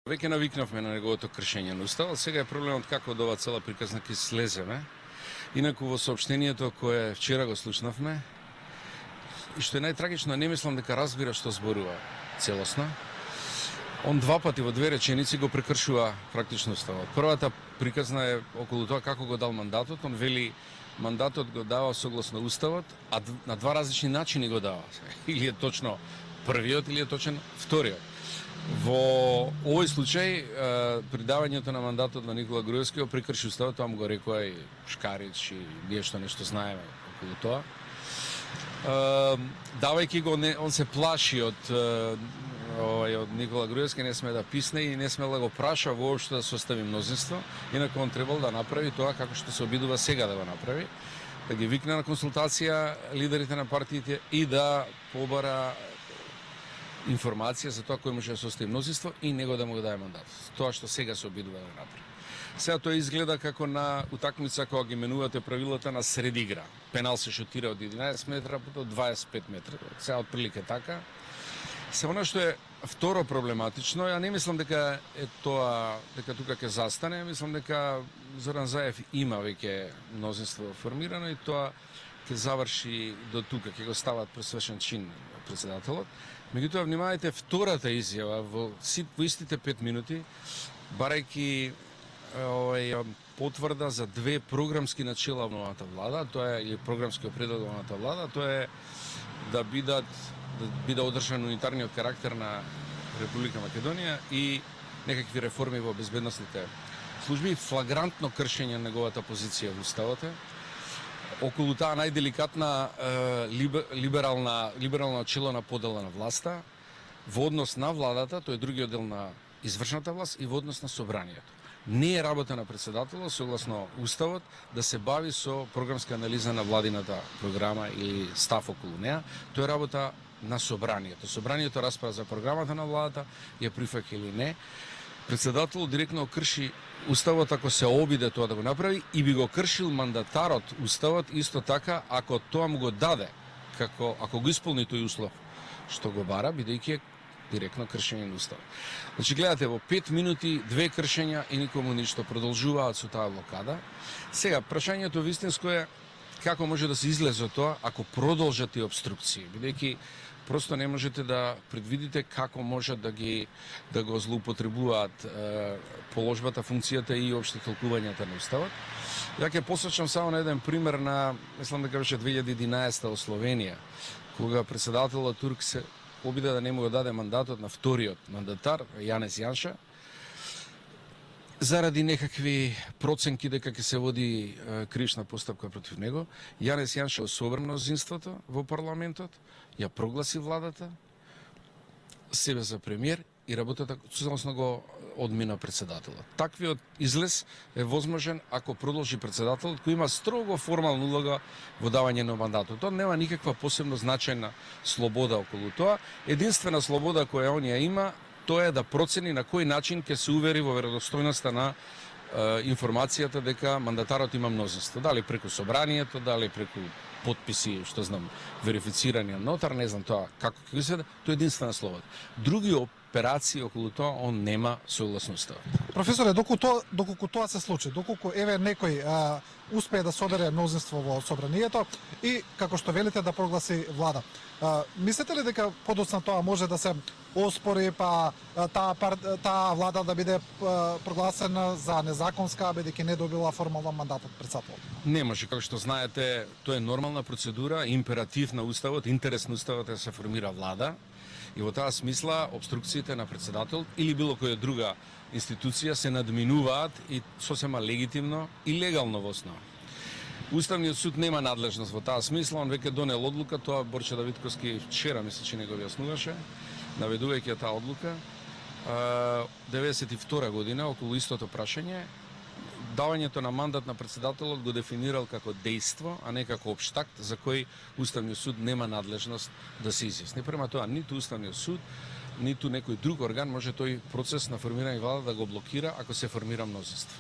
Веќе навикнавме на неговото кршење на уставот, сега е проблемот како од оваа цела приказна ќе слеземе. Инаку во соопштението кое вчера го слушнавме, и што е најтрагично, не мислам дека разбира што зборува целосно. Он два пати во две реченици го прекршува практично уставот. Првата приказна е околу тоа како го дал мандатот. Он вели мандатот го дава согласно уставот, а на два различни начини го дава. Или е точно првиот, или е точен вториот. Во овој случај, придавањето на мандатот на Никола Груевски го прекрши уставот, тоа му го рекоа и Шкарич и ние што нешто знаеме околу тоа. Давајќи го, он се плаши од Никола Груевски, не сме да писне и не сме да го праша воопшто да состави мнозинство, инаку он требал да направи тоа како што се обидува сега да го направи, да ги викне на консултација лидерите на партиите и да побара информација за тоа кој може да состави мнозинство и него да му го даде мандат. Тоа што сега се обидува да направи. Сега тоа изгледа како на утакмица кога ги менувате правилата на средигра. Пенал се шутира од 11 метра до 25 метра. Сега отприлика така. Се она што е второ проблематично, ја не мислам дека е тоа, дека тука ќе застане, мислам дека Зоран Заев има веќе мнозинство формирано и тоа ќе заврши до тука, ќе го стават пресвршен чин председателот. Меѓутоа, внимавајте втората изјава во истите 5 минути, барајќи потврда за две програмски начела во новата влада, тоа е или програмски определ во новата влада, тоа е да биде одржан унитарниот карактер на Република Македонија и некакви реформи во безбедносните служби, флагрантно кршење на неговата позиција во уставот. Околу таа најделикатна либерална начело на подела на власта, во однос на владата, тој е другиот дел на извршната власт, и во однос на собранието. Не е работа на председателот, согласно уставот, да се бави со програмска анализа на владината програма или став околу неа. Тоа е работа на собранието. Собранието расправа за програмата на владата, ја прифаќа или не. Председателот директно крши уставот ако се обиде тоа да го направи и би го кршил мандатарот уставот исто така ако тоа му го даде, ако го исполни тој услов што го бара, бидејќи директно кршење на уставот. Значи гледате во 5 минути две кршења и никому ништо, продолжуваат со таа блокада. Сега прашањето вистинско е како може да се излезе од тоа ако продолжат и обструкции, бидејќи просто не можете да предвидите како може да го злоупотребуваат положбата, функцијата и општо толкувањата на уставот. Ја ќе посочам само на еден пример на, мислам дека беше 2011 во Словенија, кога председателот Турк се обиде да не му го даде мандатот на вториот мандатар, Јанес Јанша, заради некакви проценки дека ќе се води кривична постапка против него. Јанес Јанша собра мнозинството во парламентот, ја прогласи владата, себе за премиер и работата целосно го одмина председателот. Таквиот излез е возможен ако продолжи председателот кој има строго формална улога во давање на мандатот. Тоа нема никаква посебно значајна слобода околу тоа. Единствена слобода која он ја има, тоа е да процени на кој начин ќе се увери во веродостојноста на информацијата дека мандатарот има мнозинство. Дали преку собранието, дали преку потписи, што знам, верифицирани од нотар, не знам тоа како ќе се, тоа е единствена слобода. Други операции околу тоа он нема согласноста. Професоре, доколку тоа се случи, доколку еве некој успее да собере мнозинство во собранието и како што велите да прогласи влада, мислите ли дека подоцна тоа може да се оспори, па таа влада да биде прогласена за незаконска, бидејќи не добила формално мандат од председателот? Не може, како што знаете, тоа е нормална процедура, императив на уставот, интерес на уставот е да се формира влада. И во таа смисла обструкциите на председател или било која друга институција се надминуваат и сосема легитимно и легално во основа. Уставниот суд нема надлежност во таа смисла, он веќе донел одлука, тоа Борче Давидковски вчера мисля че не го објаснуваше, наведувајќи таа одлука. 92 година околу истото прашање, давањето на мандат на председателот го дефинирал како дејство, а не како општ акт за кој Уставниот суд нема надлежност да се изјасни. Према тоа, ниту Уставниот суд, ниту некој друг орган може тој процес на формирање влада да го блокира ако се формира мнозинство.